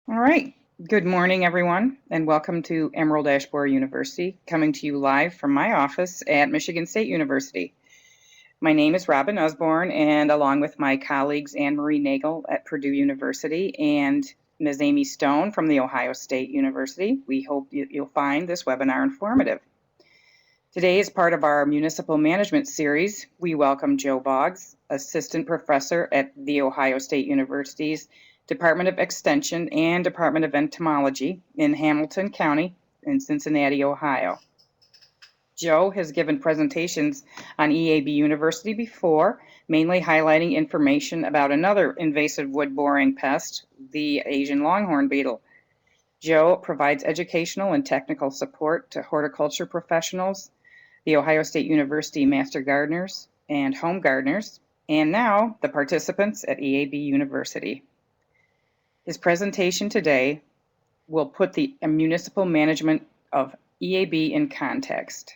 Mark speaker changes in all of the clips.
Speaker 1: All right. Good morning, everyone, and welcome to Emerald Ash Borer University, coming to you live from my office at Michigan State University. My name is Robin Osborne, and along with my colleagues Anne Marie Nagel at Purdue University and Ms. Amy Stone from The Ohio State University, we hope you'll find this webinar informative. Today, as part of our Municipal Management series, we welcome Joe Boggs, Assistant Professor at The Ohio State University's Department of Extension and Department of Entomology in Hamilton County in Cincinnati, Ohio. Joe has given presentations on EAB University before, mainly highlighting information about another invasive wood-boring pest, the Asian longhorn beetle. Joe provides educational and technical support to horticulture professionals, the Ohio State University Master Gardeners and Home Gardeners, and now the participants at EAB University. His presentation today will put the municipal management of EAB in context.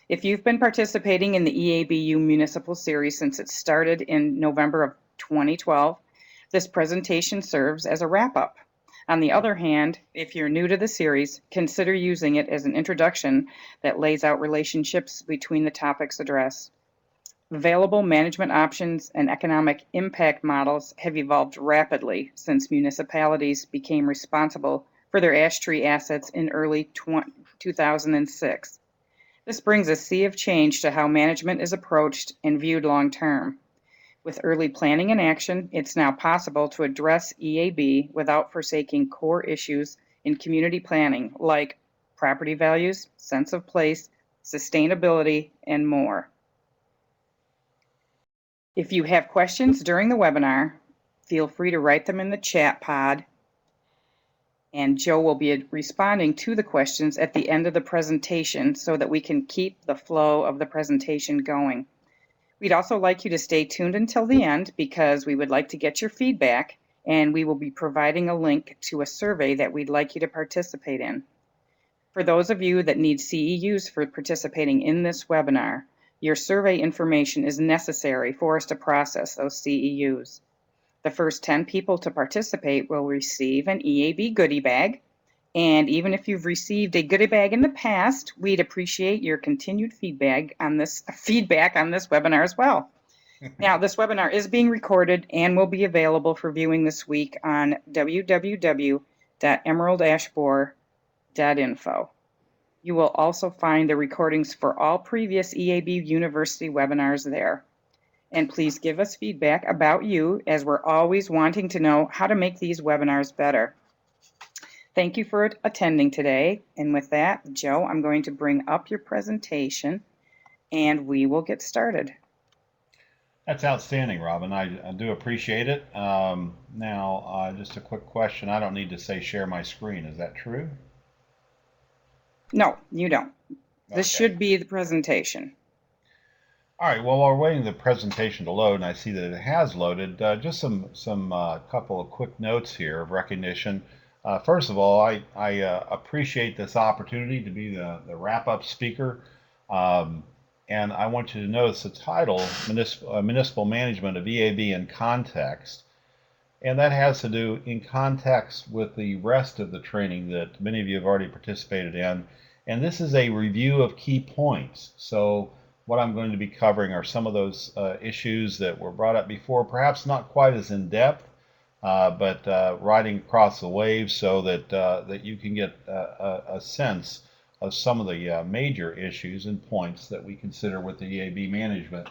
Speaker 1: If you've been participating in the EABU Municipal Series since it started in November of 2012, this presentation serves as a wrap-up. On the other hand, if you're new to the series, consider using it as an introduction that lays out relationships between the topics addressed. Available management options and economic impact models have evolved rapidly since municipalities became responsible for their ash tree assets in early 2006. This brings a sea of change to how management is approached and viewed long-term. With early planning and action, it's now possible to address EAB without forsaking core issues in community planning like property values, sense of place, sustainability, and more. If you have questions during the webinar, feel free to write them in the chat pod, and Joe will be responding to the questions at the end of the presentation so that we can keep the flow of the presentation going. We'd also like you to stay tuned until the end because we would like to get your feedback, and we will be providing a link to a survey that we'd like you to participate in. For those of you that need CEUs for participating in this webinar, your survey information is necessary for us to process those CEUs. The first 10 people to participate will receive an EAB goodie bag. And even if you've received a goodie bag in the past, we'd appreciate your continued feedback on this webinar as well. Now, this webinar is being recorded and will be available for viewing this week on www.emeraldashborer.info. You will also find the recordings for all previous EAB University webinars there. And please give us feedback about you, as we're always wanting to know how to make these webinars better. Thank you for attending today. And with that, Joe, I'm going to bring up your presentation and we will get started.
Speaker 2: That's outstanding, Robin. I do appreciate it. Now, just a quick question. I don't need to say share my screen. Is that true?
Speaker 1: No, you don't. This
Speaker 2: Okay.
Speaker 1: should be the presentation.
Speaker 2: All right. Well, while we're waiting the presentation to load, and I see that it has loaded, just some couple of quick notes here of recognition. First of all, I appreciate this opportunity to be the wrap-up speaker. And I want you to notice the title, Municipal Management of EAB in Context. And that has to do in context with the rest of the training that many of you have already participated in. And this is a review of key points. So what I'm going to be covering are some of those issues that were brought up before, perhaps not quite as in depth, but riding across the waves so that, that you can get a sense of some of the major issues and points that we consider with the EAB management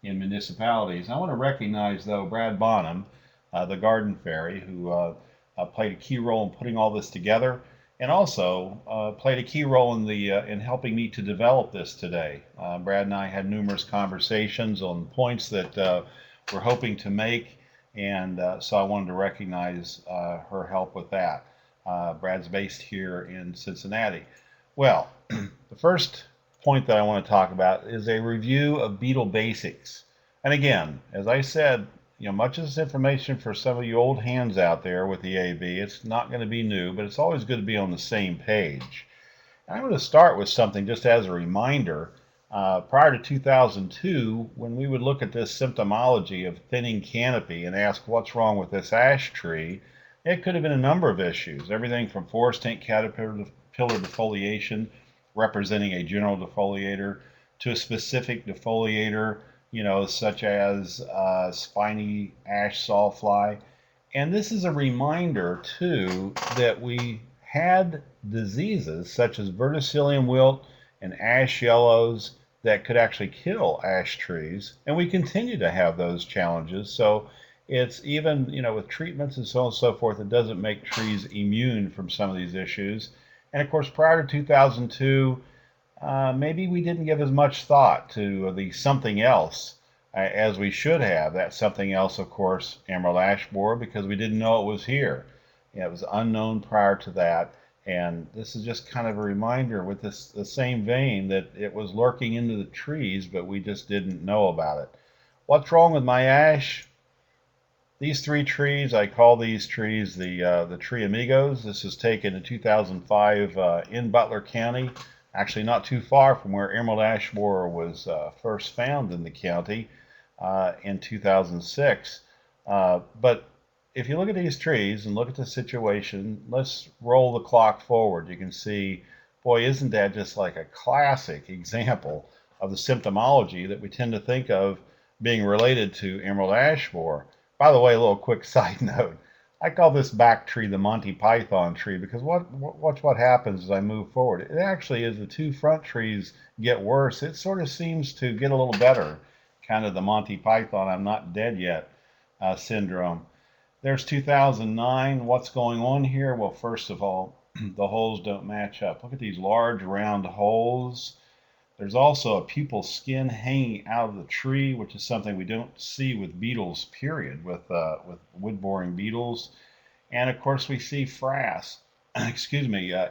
Speaker 2: in municipalities. I want to recognize, though, Brad Bonham, the Garden Fairy, who played a key role in putting all this together, and also played a key role in the in helping me to develop this today. Brad and I had numerous conversations on points that we're hoping to make, and so I wanted to recognize her help with that. Brad's based here in Cincinnati. Well, the first point that I want to talk about is a review of beetle basics. And again, as I said, much of this information for some of you old hands out there with the EAB, it's not going to be new, but it's always good to be on the same page. And I'm going to start with something just as a reminder. Prior to 2002, when we would look at this symptomology of thinning canopy and ask what's wrong with this ash tree, It could have been a number of issues, everything from forest tank caterpillar defoliation, representing a general defoliator, to a specific defoliator, such as spiny ash sawfly. And this is a reminder, too, that we had diseases such as verticillium wilt and ash yellows that could actually kill ash trees. And we continue to have those challenges. So it's even, with treatments and so on and so forth, it doesn't make trees immune from some of these issues. And of course, prior to 2002, maybe we didn't give as much thought to the something else as we should have. That something else, of course, emerald ash borer, because we didn't know it was here. It was unknown prior to that. And this is just kind of a reminder with the same vein that it was lurking into the trees, but we just didn't know about it. What's wrong with my ash? These three trees, I call these trees the tree amigos. This is taken in 2005 in Butler County, actually not too far from where emerald ash borer was first found in the county in 2006. But if you look at these trees and look at the situation, let's roll the clock forward. You can see, boy, isn't that just like a classic example of the symptomology that we tend to think of being related to emerald ash borer. By the way, a little quick side note. I call this back tree the Monty Python tree because watch what happens as I move forward. It actually, as the two front trees get worse, it sort of seems to get a little better. Kind of the Monty Python I'm not dead yet syndrome. There's 2009. What's going on here? Well, first of all, the holes don't match up. Look at these large round holes. There's also a pupal skin hanging out of the tree, which is something we don't see with beetles, period, with wood-boring beetles. And of course, we see frass,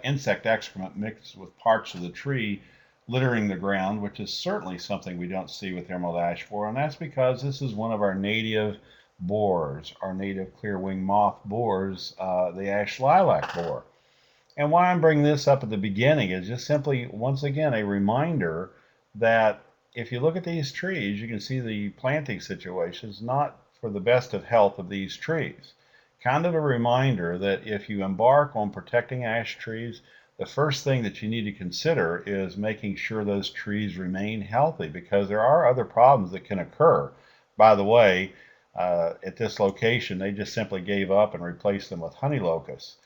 Speaker 2: insect excrement mixed with parts of the tree littering the ground, which is certainly something we don't see with emerald ash borer. And that's because this is one of our native borers, our native clearwing moth borers, the ash lilac borer. And why I'm bringing this up at the beginning is just simply, once again, a reminder that if you look at these trees, you can see the planting situation is not for the best of health of these trees. Kind of a reminder that if you embark on protecting ash trees, the first thing that you need to consider is making sure those trees remain healthy, because there are other problems that can occur. By the way, at this location, they just simply gave up and replaced them with honey locusts.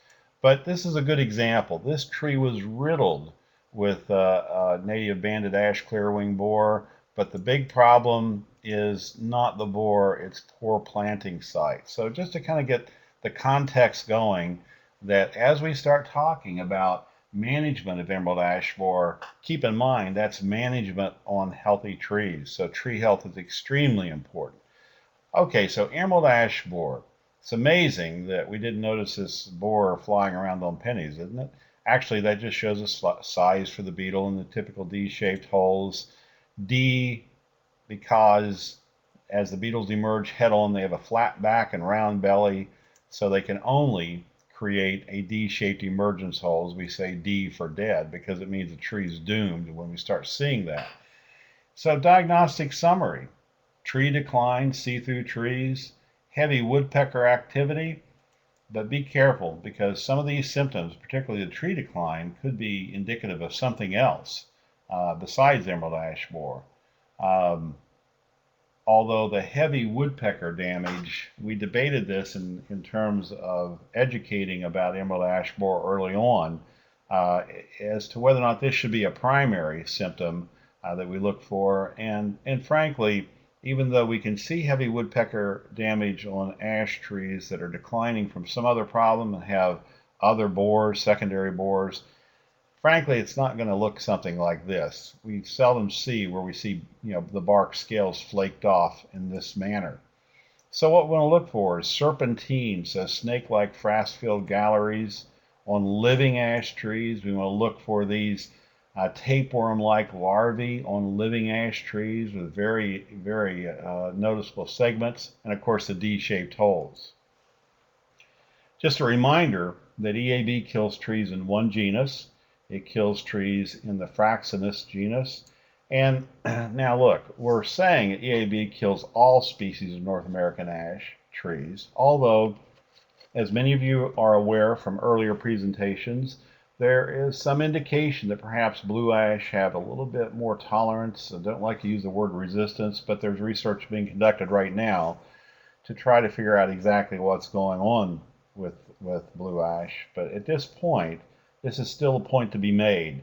Speaker 2: But this is a good example. This tree was riddled with native banded ash clearwing borer, but the big problem is not the borer, it's poor planting site. So just to kind of get the context going, that as we start talking about management of emerald ash borer, keep in mind that's management on healthy trees. So tree health is extremely important. Okay, so emerald ash borer. It's amazing that we didn't notice this borer flying around on pennies, isn't it? Actually, that just shows a size for the beetle in the typical D-shaped holes. D, because as the beetles emerge head on, they have a flat back and round belly, so they can only create a D-shaped emergence holes. We say D for dead because it means the tree's doomed when we start seeing that. So diagnostic summary: tree decline, see-through trees, heavy woodpecker activity, but be careful because some of these symptoms, particularly the tree decline, could be indicative of something else besides emerald ash borer. Although the heavy woodpecker damage, we debated this in terms of educating about emerald ash borer early on as to whether or not this should be a primary symptom that we look for. And frankly, even though we can see heavy woodpecker damage on ash trees that are declining from some other problem and have other borers, secondary borers, frankly, it's not going to look something like this. We seldom see where we see, the bark scales flaked off in this manner. So what we want to look for is serpentine, so snake-like frass-filled galleries on living ash trees. We want to look for these tapeworm-like larvae on living ash trees with very, very noticeable segments, and of course the D-shaped holes. Just a reminder that EAB kills trees in one genus. It kills trees in the Fraxinus genus. And now look, we're saying that EAB kills all species of North American ash trees, although As many of you are aware from earlier presentations, there is some indication that perhaps blue ash have a little bit more tolerance. I don't like to use the word resistance, but there's research being conducted right now to try to figure out exactly what's going on with blue ash. But at this point, this is still a point to be made.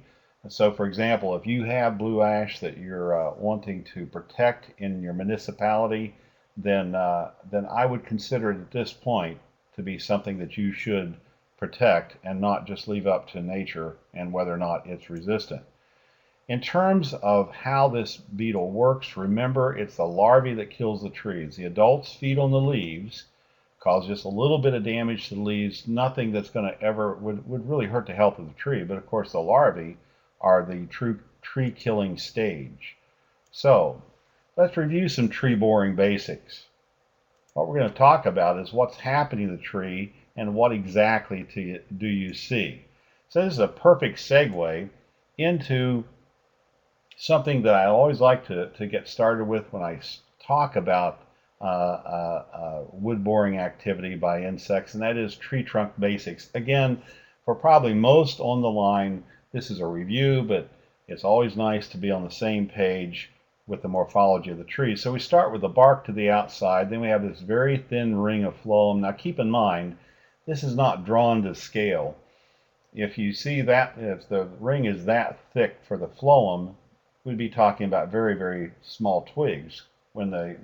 Speaker 2: So, for example, if you have blue ash that you're wanting to protect in your municipality, then I would consider it at this point to be something that you should protect and not just leave up to nature and whether or not it's resistant. In terms of how this beetle works, remember it's the larvae that kills the trees. The adults feed on the leaves, cause just a little bit of damage to the leaves, nothing that's going to ever would really hurt the health of the tree. But of course, the larvae are the true tree killing stage. So let's review some tree boring basics. What we're going to talk about is what's happening to the tree and what exactly do you see. So this is a perfect segue into something that I always like to get started with when I talk about wood boring activity by insects, and that is tree trunk basics. Again, for probably most on the line, this is a review, but it's always nice to be on the same page with the morphology of the tree. So we start with the bark to the outside, then we have this very thin ring of phloem. Now keep in mind, this is not drawn to scale. If you see that, if the ring is that thick for the phloem, we'd be talking about very, very small twigs when the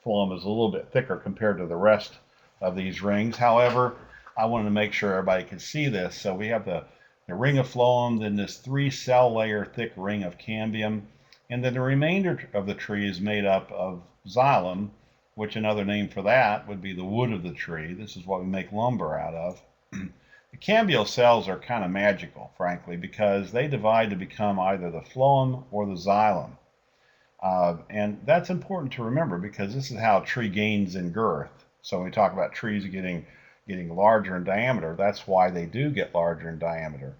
Speaker 2: phloem is a little bit thicker compared to the rest of these rings. However, I wanted to make sure everybody could see this. So we have the ring of phloem, then this 3-cell layer thick ring of cambium, and then the remainder of the tree is made up of xylem, which another name for that would be the wood of the tree. This is what we make lumber out of. The cambial cells are kind of magical, frankly, because they divide to become either the phloem or the xylem. And that's important to remember because this is how a tree gains in girth. So when we talk about trees getting larger in diameter, that's why they do get larger in diameter.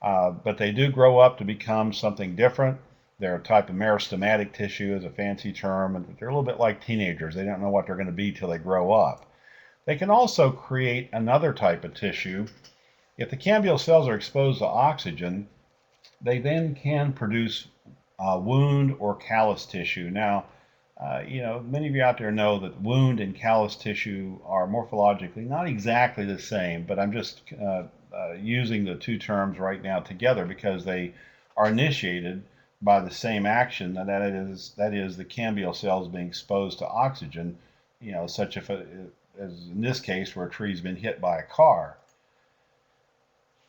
Speaker 2: But they do grow up to become something different. They're a type of meristematic tissue, is a fancy term, and they're a little bit like teenagers. They don't know what they're going to be till they grow up. They can also create another type of tissue. If the cambial cells are exposed to oxygen, they then can produce wound or callus tissue. Now, many of you out there know that wound and callus tissue are morphologically not exactly the same, but I'm just using the two terms right now together because they are initiated by the same action, and that is the cambial cells being exposed to oxygen, such as in this case where a tree's been hit by a car.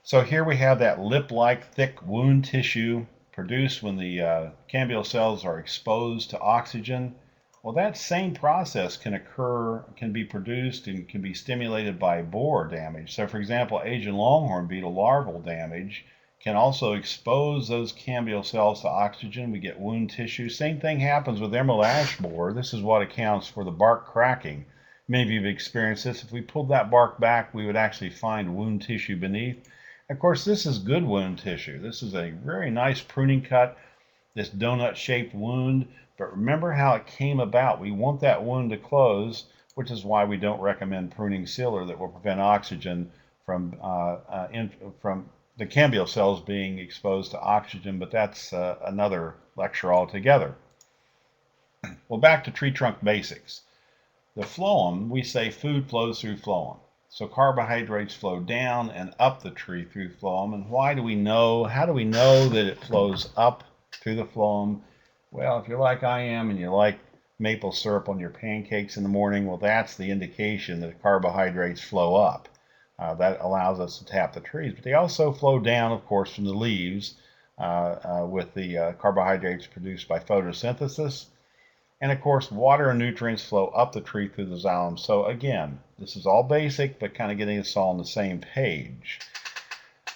Speaker 2: So here we have that lip-like thick wound tissue produced when the cambial cells are exposed to oxygen. Well, that same process can be produced and can be stimulated by borer damage. So for example, Asian longhorn beetle larval damage can also expose those cambial cells to oxygen. We get wound tissue. Same thing happens with emerald ash borer. This is what accounts for the bark cracking. Many of you have experienced this. If we pulled that bark back, we would actually find wound tissue beneath. Of course, this is good wound tissue. This is a very nice pruning cut, this donut-shaped wound. But remember how it came about. We want that wound to close, which is why we don't recommend pruning sealer that will prevent oxygen from the cambial cells being exposed to oxygen, but that's another lecture altogether. Well, back to tree trunk basics. The phloem, we say food flows through phloem. So carbohydrates flow down and up the tree through phloem. And why do we know? How do we know that it flows up through the phloem? Well, if you're like I am and you like maple syrup on your pancakes in the morning, well, that's the indication that carbohydrates flow up. That allows us to tap the trees. But they also flow down, of course, from the leaves with the carbohydrates produced by photosynthesis. And of course, water and nutrients flow up the tree through the xylem. So again, this is all basic, but kind of getting us all on the same page.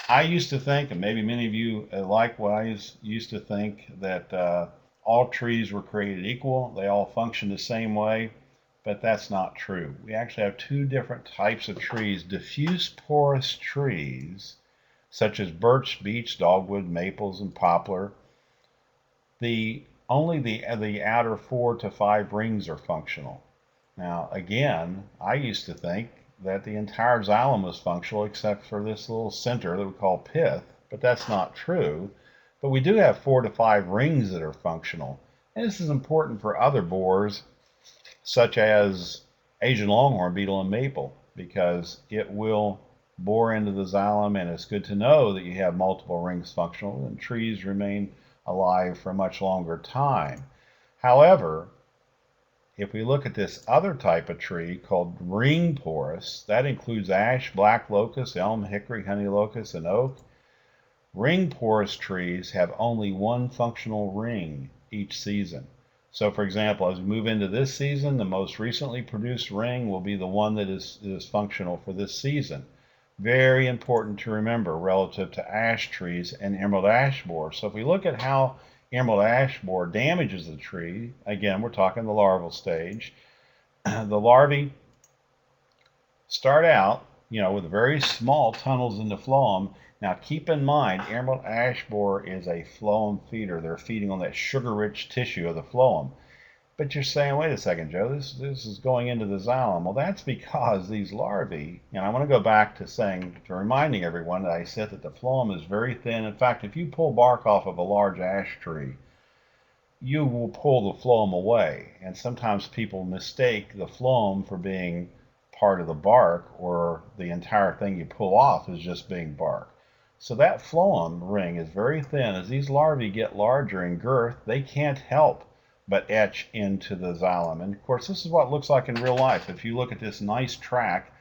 Speaker 2: I used to think, and maybe many of you likewise used to think, that all trees were created equal. They all function the same way. But that's not true. We actually have two different types of trees. Diffuse porous trees, such as birch, beech, dogwood, maples, and poplar. Only the outer 4 to 5 rings are functional. Now, again, I used to think that the entire xylem was functional except for this little center that we call pith, but that's not true. But we do have 4 to 5 rings that are functional. And this is important for other borers, such as Asian longhorn beetle and maple, because it will bore into the xylem, and it's good to know that you have multiple rings functional and trees remain alive for a much longer time. However, if we look at this other type of tree called ring porous, that includes ash, black locust, elm, hickory, honey locust, and oak. Ring porous trees have only one functional ring each season. So for example, as we move into this season, the most recently produced ring will be the one that is functional for this season. Very important to remember relative to ash trees and emerald ash borer. So if we look at how emerald ash borer damages the tree, again, we're talking the larval stage. The larvae start out, with very small tunnels in the phloem. Now keep in mind, emerald ash borer is a phloem feeder. They're feeding on that sugar-rich tissue of the phloem. But you're saying, wait a second, Joe, this is going into the xylem. Well, that's because these larvae, and I want to go back to reminding everyone that I said that the phloem is very thin. In fact, if you pull bark off of a large ash tree, you will pull the phloem away. And sometimes people mistake the phloem for being part of the bark, or the entire thing you pull off is just being bark. So that phloem ring is very thin. As these larvae get larger in girth, they can't help but etch into the xylem. And of course, this is what it looks like in real life. If you look at this nice track,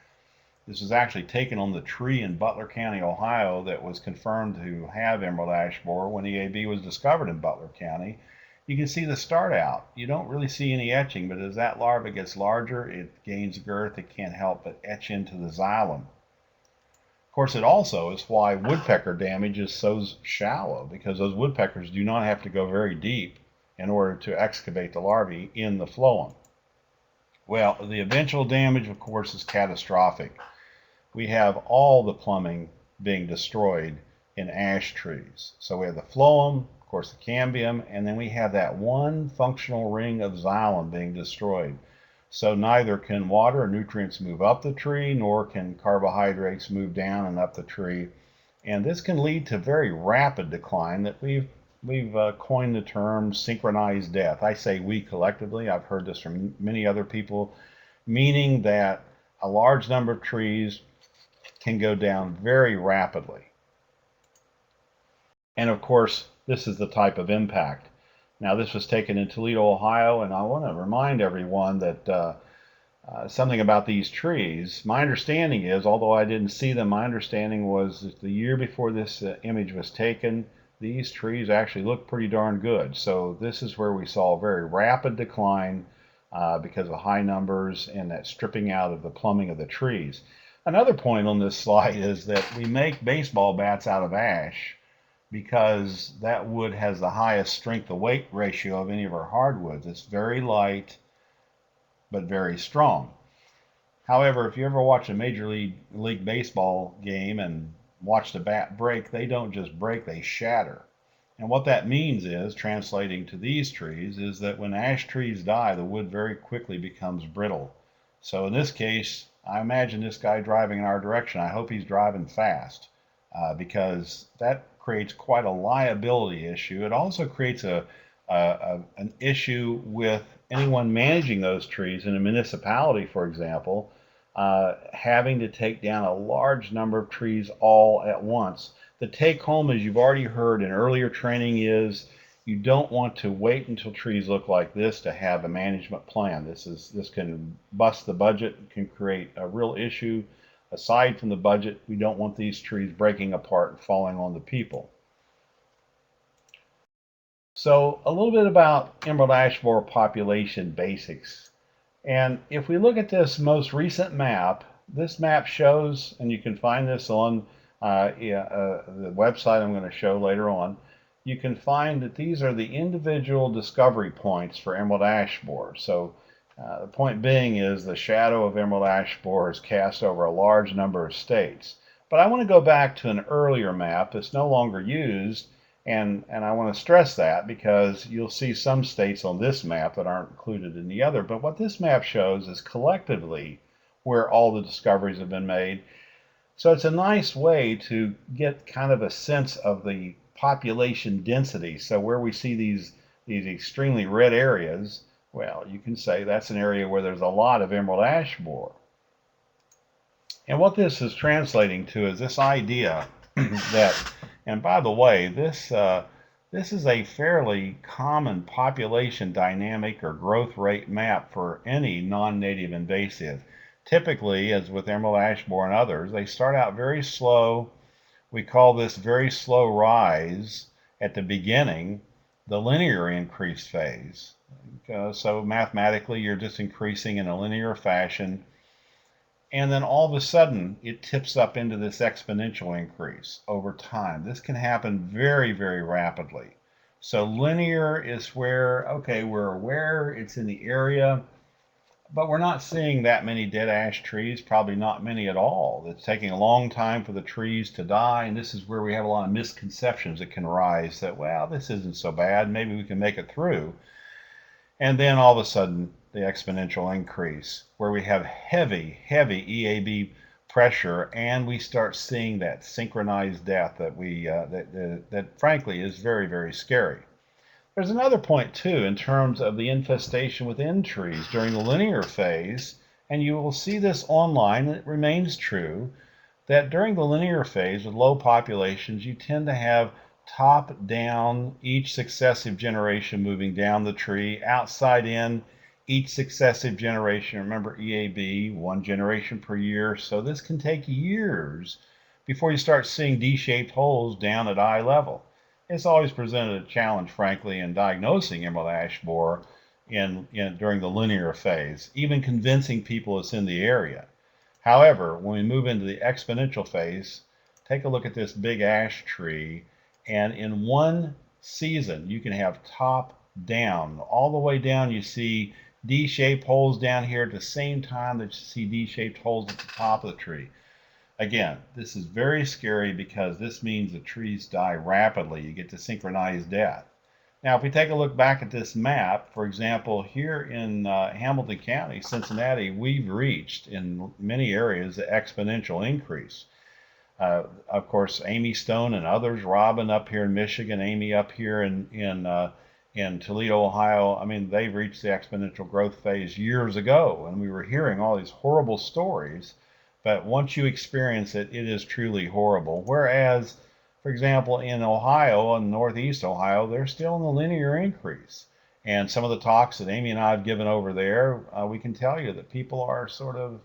Speaker 2: this is actually taken on the tree in Butler County, Ohio, that was confirmed to have emerald ash borer when EAB was discovered in Butler County. You can see the start out. You don't really see any etching, but as that larva gets larger, it gains girth. It can't help but etch into the xylem. Of course, it also is why woodpecker damage is so shallow, because those woodpeckers do not have to go very deep in order to excavate the larvae in the phloem. Well, the eventual damage, of course, is catastrophic. We have all the plumbing being destroyed in ash trees. So we have the phloem, of course, the cambium, and then we have that one functional ring of xylem being destroyed. So neither can water or nutrients move up the tree, nor can carbohydrates move down and up the tree. And this can lead to very rapid decline that we've coined the term synchronized death. I say we collectively. I've heard this from many other people, meaning that a large number of trees can go down very rapidly. And of course, this is the type of impact. Now, this was taken in Toledo, Ohio, and I want to remind everyone that something about these trees. My understanding is, although I didn't see them, my understanding was that the year before this image was taken, these trees actually look pretty darn good. So this is where we saw a very rapid decline because of high numbers and that stripping out of the plumbing of the trees. Another point on this slide is that we make baseball bats out of ash because that wood has the highest strength to weight ratio of any of our hardwoods. It's very light but very strong. However, if you ever watch a Major League Baseball game and watch the bat break, they don't just break, they shatter. And what that means is, translating to these trees, is that when ash trees die, the wood very quickly becomes brittle. So in this case, I imagine this guy driving in our direction, I hope he's driving fast because that creates quite a liability issue. It also creates an issue with anyone managing those trees in a municipality, for example, having to take down a large number of trees all at once. The take home, as you've already heard in earlier training, is you don't want to wait until trees look like this to have a management plan. This can bust the budget, can create a real issue. Aside from the budget, we don't want these trees breaking apart and falling on the people. So a little bit about emerald ash borer population basics. And if we look at this most recent map, this map shows, and you can find this on the website I'm going to show later on, you can find that these are the individual discovery points for emerald ash borer. So the point being is the shadow of emerald ash borer is cast over a large number of states. But I want to go back to an earlier map that's no longer used, and I want to stress that because you'll see some states on this map that aren't included in the other. But what this map shows is collectively where all the discoveries have been made. So it's a nice way to get kind of a sense of the population density. So where we see these extremely red areas, well, you can say that's an area where there's a lot of emerald ash borer. And what this is translating to is this idea that, and by the way, this is a fairly common population dynamic or growth rate map for any non-native invasive. Typically, as with emerald ash borer and others, they start out very slow. We call this very slow rise at the beginning, the linear increase phase. So mathematically, you're just increasing in a linear fashion, and then all of a sudden it tips up into this exponential increase over time. This can happen very, very rapidly. So linear is where, okay, we're aware it's in the area, but we're not seeing that many dead ash trees, probably not many at all. It's taking a long time for the trees to die, and this is where we have a lot of misconceptions that can rise that, well, this isn't so bad, maybe we can make it through. And then all of a sudden, the exponential increase, where we have heavy, heavy EAB pressure, and we start seeing that synchronized death that frankly is very, very scary. There's another point too in terms of the infestation within trees during the linear phase, and you will see this online, and it remains true, that during the linear phase with low populations, you tend to have top down, each successive generation moving down the tree, outside in, each successive generation. Remember EAB, one generation per year. So this can take years before you start seeing D-shaped holes down at eye level. It's always presented a challenge, frankly, in diagnosing emerald ash borer during the linear phase, even convincing people it's in the area. However, when we move into the exponential phase, take a look at this big ash tree, and in one season, you can have top down. All the way down, you see D-shaped holes down here at the same time that you see D-shaped holes at the top of the tree. Again, this is very scary because this means the trees die rapidly. You get to synchronized death. Now, if we take a look back at this map, for example, here in Hamilton County, Cincinnati, we've reached in many areas the exponential increase. Of course, Amy Stone and others, Robin up here in Michigan, Amy up here in Toledo, Ohio, I mean, they reached the exponential growth phase years ago, and we were hearing all these horrible stories. But once you experience it, it is truly horrible. Whereas, for example, in Ohio and Northeast Ohio, they're still in the linear increase. And some of the talks that Amy and I have given over there, we can tell you that people are sort of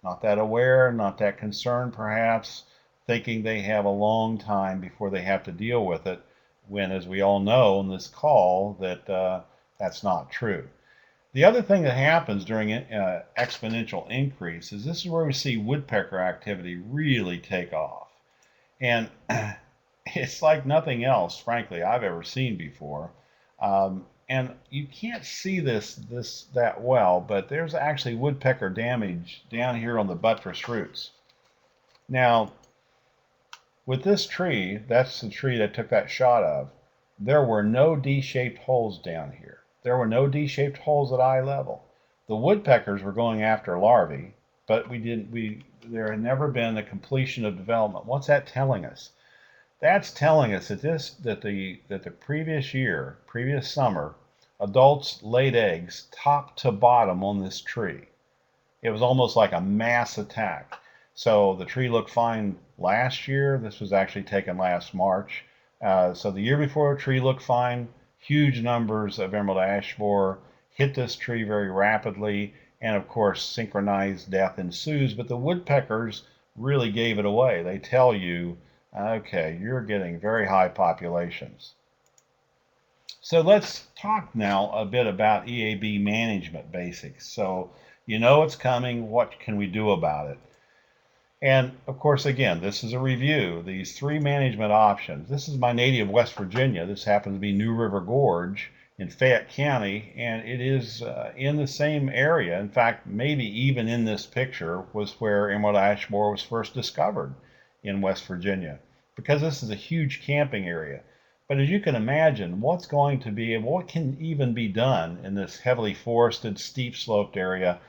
Speaker 2: not that aware, not that concerned perhaps, thinking they have a long time before they have to deal with it, when, as we all know in this call, that that's not true. The other thing that happens during exponential increase is this is where we see woodpecker activity really take off. And it's like nothing else, frankly, I've ever seen before. And you can't see this that well, but there's actually woodpecker damage down here on the buttress roots. Now, with this tree, that's the tree that took that shot of, there were no D-shaped holes down here. There were no D-shaped holes at eye level. The woodpeckers were going after larvae, but there had never been a completion of development. What's that telling us? That's telling us that the previous summer, adults laid eggs top to bottom on this tree. It was almost like a mass attack. So the tree looked fine last year. This was actually taken last March. So the year before, the tree looked fine. Huge numbers of emerald ash borer hit this tree very rapidly, and of course synchronized death ensues. But the woodpeckers really gave it away. They tell you, okay, you're getting very high populations. So let's talk now a bit about EAB management basics. So you know it's coming, what can we do about it? And of course, again, this is a review. These three management options. This is my native West Virginia. This happens to be New River Gorge in Fayette County, and it is in the same area. In fact, maybe even in this picture was where emerald ash borer was first discovered in West Virginia, because this is a huge camping area. But as you can imagine, what can even be done in this heavily forested, steep sloped area?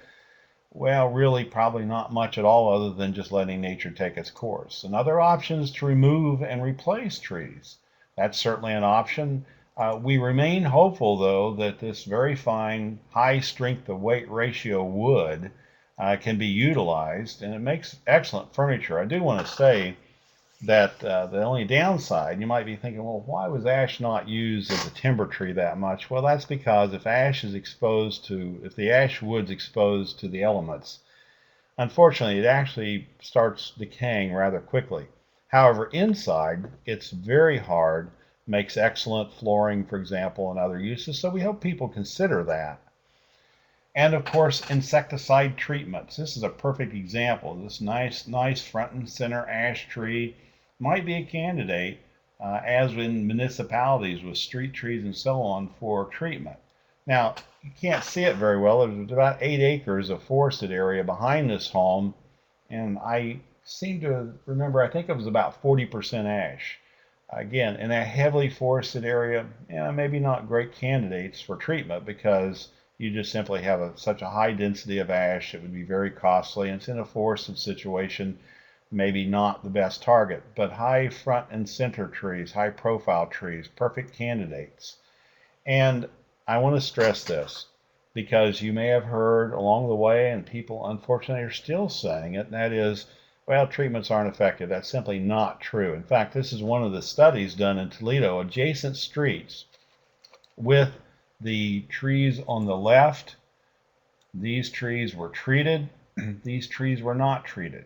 Speaker 2: Well, really, probably not much at all other than just letting nature take its course. Another option is to remove and replace trees. That's certainly an option. We remain hopeful, though, that this very fine, high strength to weight ratio wood can be utilized, and it makes excellent furniture. I do want to say that the only downside, you might be thinking, well, why was ash not used as a timber tree that much? Well, that's because if the ash wood's exposed to the elements, unfortunately, it actually starts decaying rather quickly. However, inside, it's very hard, makes excellent flooring, for example, and other uses, so we hope people consider that. And of course, insecticide treatments. This is a perfect example. This nice front and center ash tree might be a candidate, as in municipalities with street trees and so on, for treatment. Now, you can't see it very well. There's about 8 acres of forested area behind this home, and I seem to remember, I think it was about 40% ash. Again, in a heavily forested area, maybe not great candidates for treatment because you just simply have such a high density of ash. It would be very costly, and it's in a forested situation, maybe not the best target. But high front and center trees, high profile trees, perfect candidates. And I want to stress this because you may have heard along the way, and people unfortunately are still saying it, and that is, well, treatments aren't effective. That's simply not true. In fact, this is one of the studies done in Toledo, adjacent streets with the trees on the left. These trees were treated. These trees were not treated.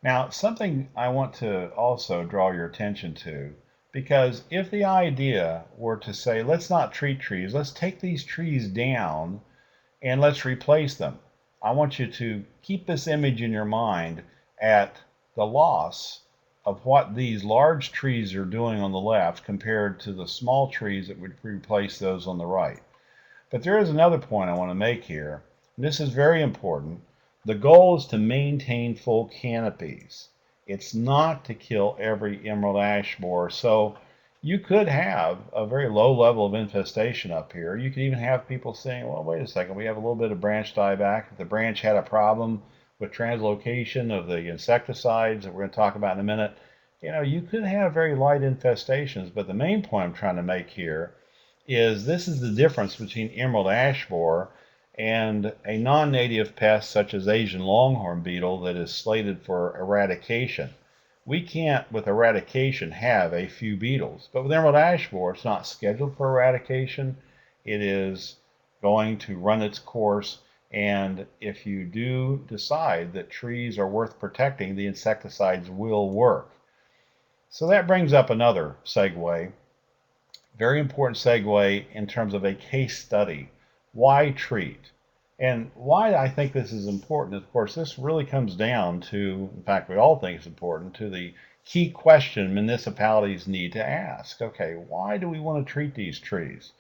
Speaker 2: Now, something I want to also draw your attention to, because if the idea were to say, let's not treat trees, let's take these trees down and let's replace them. I want you to keep this image in your mind at the loss of what these large trees are doing on the left compared to the small trees that would replace those on the right. But there is another point I want to make here. And this is very important. The goal is to maintain full canopies. It's not to kill every emerald ash borer. So you could have a very low level of infestation up here. You could even have people saying, well, wait a second, we have a little bit of branch dieback. If the branch had a problem with translocation of the insecticides that we're going to talk about in a minute, you could have very light infestations. But the main point I'm trying to make here is this is the difference between emerald ash borer and a non-native pest such as Asian longhorn beetle that is slated for eradication. We can't, with eradication, have a few beetles. But with emerald ash borer, it's not scheduled for eradication. It is going to run its course. And if you do decide that trees are worth protecting, the insecticides will work. So that brings up another segue, very important segue in terms of a case study. Why treat? And why I think this is important, of course, this really comes down to, in fact, we all think it's important, to the key question municipalities need to ask. Okay, why do we want to treat these trees?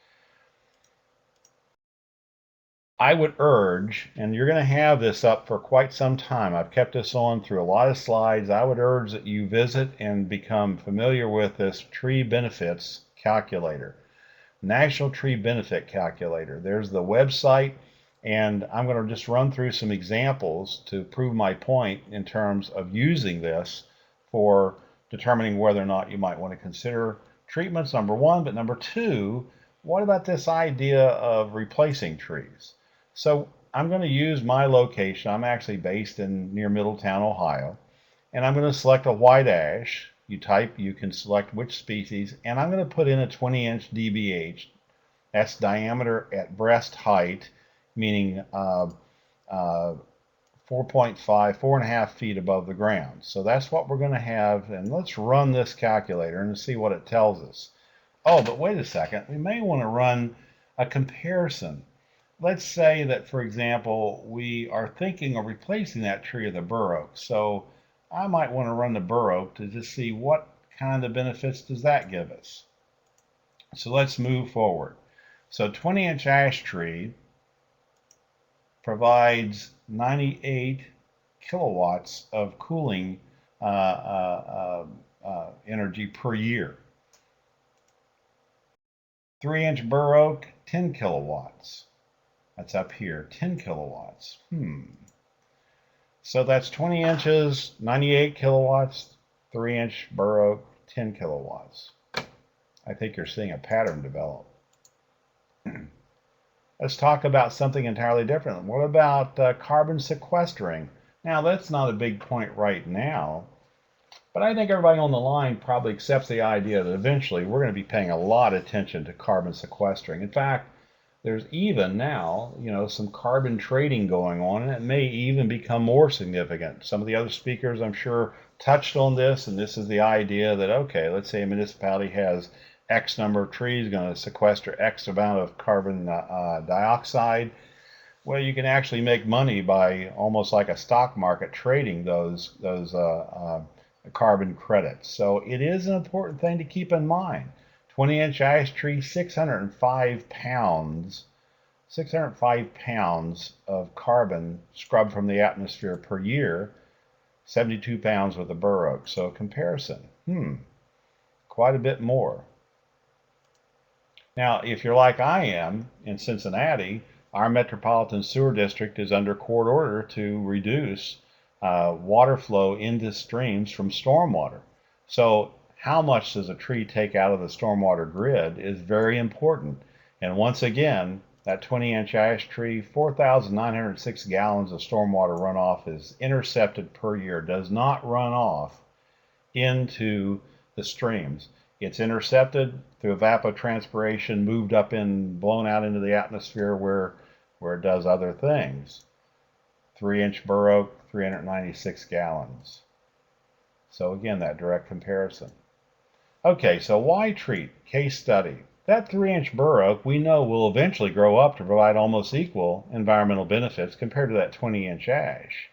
Speaker 2: I would urge, and you're going to have this up for quite some time, I've kept this on through a lot of slides, I would urge that you visit and become familiar with this tree benefits calculator. National Tree Benefit Calculator. There's the website, and I'm going to just run through some examples to prove my point in terms of using this for determining whether or not you might want to consider treatments, number one, but number two, what about this idea of replacing trees? So I'm going to use my location. I'm actually based near Middletown, Ohio, and I'm going to select a white ash. You can select which species, and I'm going to put in a 20-inch DBH. That's diameter at breast height, meaning 4.5 feet above the ground. So that's what we're going to have, and let's run this calculator and see what it tells us. Oh, but wait a second, we may want to run a comparison. Let's say that, for example, we are thinking of replacing that tree with a bur oak. So I might want to run the bur oak to just see what kind of benefits does that give us. So let's move forward. So 20-inch ash tree provides 98 kilowatts of cooling energy per year. 3-inch bur oak, 10 kilowatts. That's up here, 10 kilowatts. So that's 20 inches, 98 kilowatts, 3-inch bur oak, 10 kilowatts. I think you're seeing a pattern develop. Let's talk about something entirely different. What about carbon sequestering? Now, that's not a big point right now, but I think everybody on the line probably accepts the idea that eventually we're going to be paying a lot of attention to carbon sequestering. In fact, there's even now, some carbon trading going on, and it may even become more significant. Some of the other speakers, I'm sure, touched on this, and this is the idea that, okay, let's say a municipality has X number of trees going to sequester X amount of carbon dioxide. Well, you can actually make money by almost like a stock market trading those carbon credits. So it is an important thing to keep in mind. 20-inch ash tree, 605 pounds. 605 pounds of carbon scrubbed from the atmosphere per year, 72 pounds with a bur oak. So comparison, quite a bit more. Now, if you're like I am in Cincinnati, our metropolitan sewer district is under court order to reduce water flow into streams from stormwater. So how much does a tree take out of the stormwater grid is very important. And once again, that 20-inch ash tree, 4,906 gallons of stormwater runoff is intercepted per year, does not run off into the streams. It's intercepted through evapotranspiration, moved up and blown out into the atmosphere where it does other things. 3-inch bur oak, 396 gallons. So again, that direct comparison. Okay, so why treat? Case study. That 3-inch bur oak we know will eventually grow up to provide almost equal environmental benefits compared to that 20-inch ash.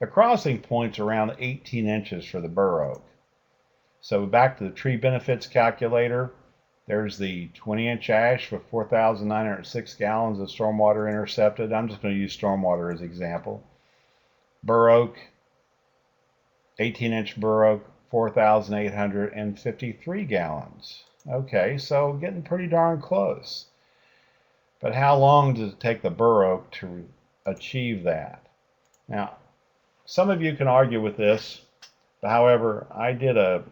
Speaker 2: The crossing point's around 18 inches for the bur oak. So back to the tree benefits calculator, there's the 20-inch ash with 4,906 gallons of stormwater intercepted. I'm just going to use stormwater as an example. Bur oak, 18-inch bur oak, 4,853 gallons. Okay, so getting pretty darn close. But how long does it take the bur oak to achieve that? Now, some of you can argue with this. However, I did it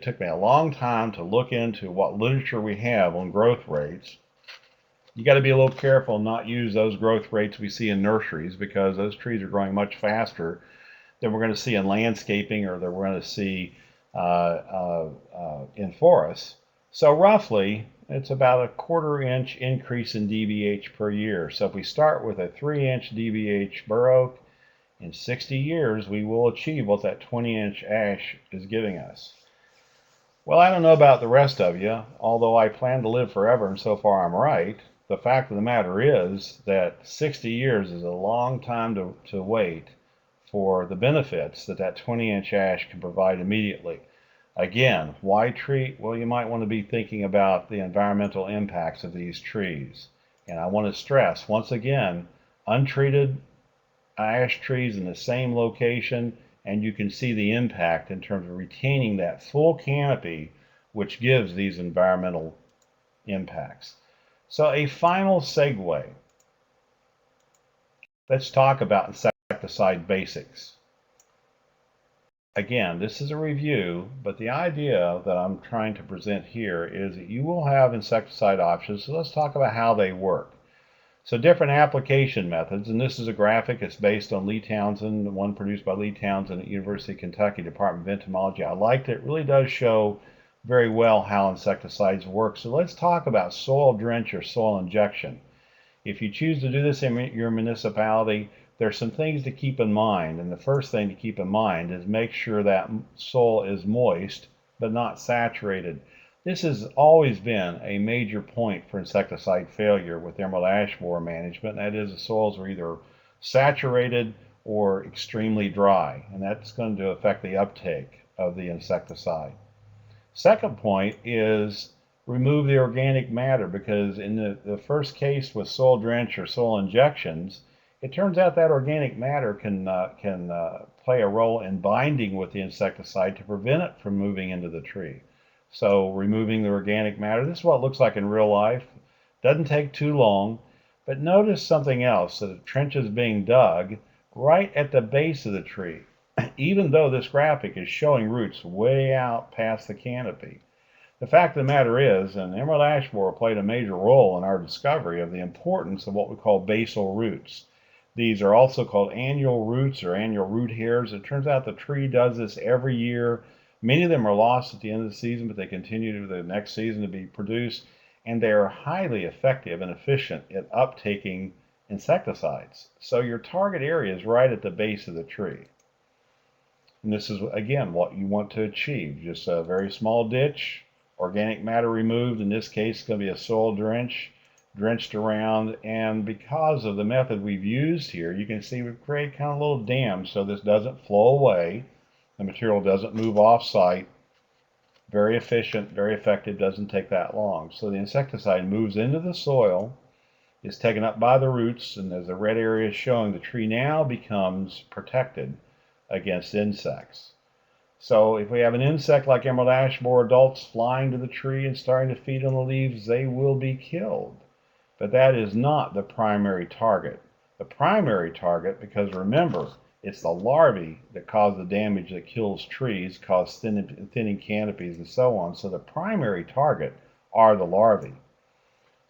Speaker 2: took me a long time to look into what literature we have on growth rates. You got to be a little careful and not use those growth rates we see in nurseries, because those trees are growing much faster than we're going to see in landscaping or that we're going to see in forests. So roughly, it's about a 1/4 inch increase in dBH per year. So if we start with a 3-inch dBH bur oak, in 60 years, we will achieve what that 20-inch ash is giving us. Well, I don't know about the rest of you, although I plan to live forever, and so far I'm right. The fact of the matter is that 60 years is a long time to wait for the benefits that 20-inch ash can provide immediately. Again, why treat? Well, you might want to be thinking about the environmental impacts of these trees. And I want to stress, once again, untreated ash trees in the same location, and you can see the impact in terms of retaining that full canopy, which gives these environmental impacts. So a final segue. Let's talk about insecticide basics. Again, this is a review, but the idea that I'm trying to present here is that you will have insecticide options. So let's talk about how they work. So different application methods, and this is a graphic. It's based on Lee Townsend, one produced by Lee Townsend at University of Kentucky Department of Entomology. I liked it. It really does show very well how insecticides work. So let's talk about soil drench or soil injection. If you choose to do this in your municipality, there's some things to keep in mind. And the first thing to keep in mind is make sure that soil is moist but not saturated. This has always been a major point for insecticide failure with emerald ash borer management. That is, the soils are either saturated or extremely dry, and that's going to affect the uptake of the insecticide. Second point is remove the organic matter, because in the first case with soil drench or soil injections, it turns out that organic matter can play a role in binding with the insecticide to prevent it from moving into the tree. So removing the organic matter, this is what it looks like in real life. Doesn't take too long, But notice something else, that a trench is being dug right at the base of the tree, even though this graphic is showing roots way out past the canopy. The fact of the matter is, and emerald ash borer played a major role in our discovery of the importance of what we call basal roots. These are also called annual roots or annual root hairs. It turns out the tree does this every year. Many of them are lost at the end of the season, but they continue to the next season to be produced, and they are highly effective and efficient at uptaking insecticides. So your target area is right at the base of the tree. And this is, again, what you want to achieve. Just a very small ditch, organic matter removed. In this case, it's going to be a soil drenched around. And because of the method we've used here, you can see we've created kind of little dams so this doesn't flow away. The material doesn't move off site. Very efficient, very effective, doesn't take that long. So the insecticide moves into the soil, is taken up by the roots, and as the red area is showing, the tree now becomes protected against insects. So if we have an insect like emerald ash borer adults flying to the tree and starting to feed on the leaves, they will be killed. But that is not the primary target. The primary target, because remember, it's the larvae that cause the damage that kills trees, cause thinning canopies and so on. So the primary target are the larvae.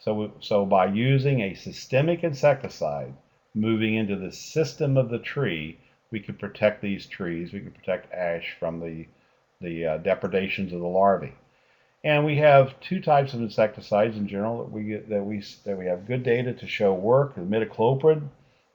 Speaker 2: So by using a systemic insecticide, moving into the system of the tree, we can protect these trees. We can protect ash from the depredations of the larvae. And we have two types of insecticides in general that we have good data to show work: imidacloprid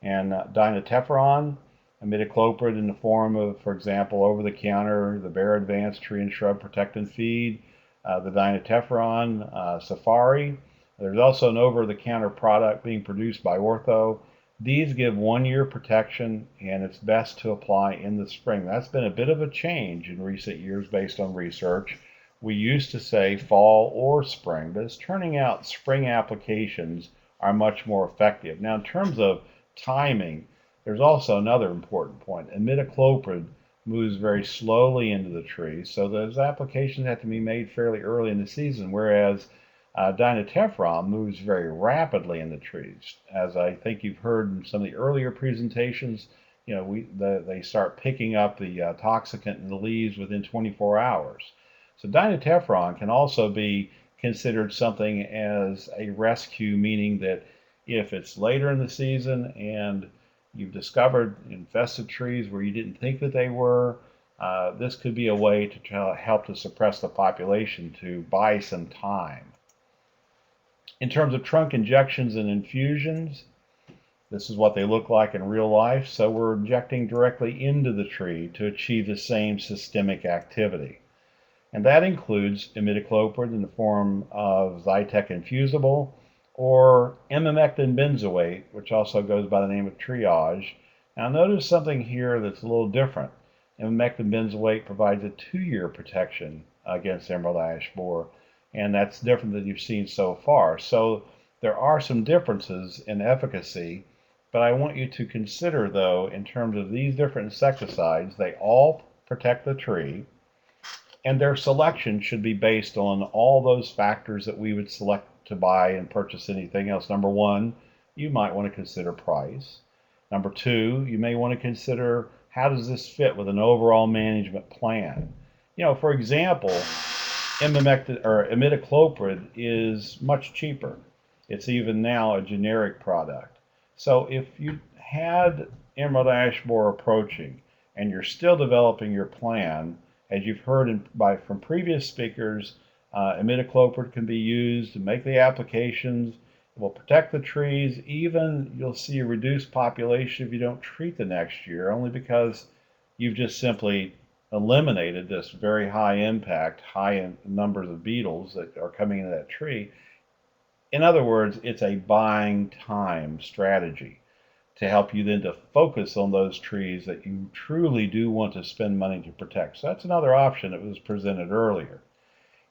Speaker 2: and dinotefuran. Imidacloprid in the form of, for example, over-the-counter, the Bayer Advanced Tree and Shrub Protect and Feed, the dinotefuran, Safari. There's also an over-the-counter product being produced by Ortho. These give 1 year protection, and it's best to apply in the spring. That's been a bit of a change in recent years based on research. We used to say fall or spring, but it's turning out spring applications are much more effective. Now, in terms of timing, there's also another important point. Imidacloprid moves very slowly into the tree, so those applications have to be made fairly early in the season, whereas dinotefuran moves very rapidly in the trees. As I think you've heard in some of the earlier presentations, they start picking up the toxicant in the leaves within 24 hours. So dinotefuran can also be considered something as a rescue, meaning that if it's later in the season and you've discovered infested trees where you didn't think that they were, this could be a way to try to help to suppress the population to buy some time. In terms of trunk injections and infusions, this is what they look like in real life. So we're injecting directly into the tree to achieve the same systemic activity. And that includes imidacloprid in the form of Zytec infusible, or emamectin benzoate, which also goes by the name of triage. Now notice something here that's a little different. Emamectin benzoate provides a 2-year protection against emerald ash borer, and that's different than you've seen so far. So there are some differences in efficacy, but I want you to consider, though, in terms of these different insecticides, they all protect the tree, and their selection should be based on all those factors that we would select to buy and purchase anything else. Number one, you might want to consider price. Number two, you may want to consider how does this fit with an overall management plan. For example, imidacloprid is much cheaper. It's even now a generic product. So if you had emerald ash borer approaching and you're still developing your plan, as you've heard from previous speakers, imidacloprid can be used to make the applications. It will protect the trees. Even you'll see a reduced population if you don't treat the next year, only because you've just simply eliminated this very high impact, high numbers of beetles that are coming into that tree. In other words, it's a buying time strategy to help you then to focus on those trees that you truly do want to spend money to protect. So that's another option that was presented earlier.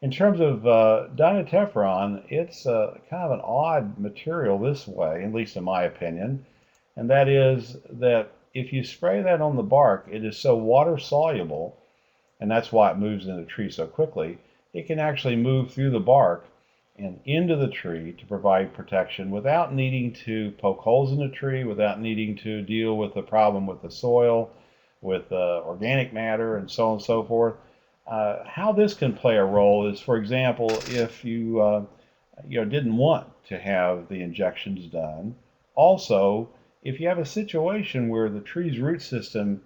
Speaker 2: In terms of dinotefuran, it's kind of an odd material this way, at least in my opinion, and that is that if you spray that on the bark, it is so water soluble, and that's why it moves into the tree so quickly. It can actually move through the bark and into the tree to provide protection without needing to poke holes in the tree, without needing to deal with the problem with the soil, with organic matter, and so on and so forth. How this can play a role is, for example, if you didn't want to have the injections done. Also, if you have a situation where the tree's root system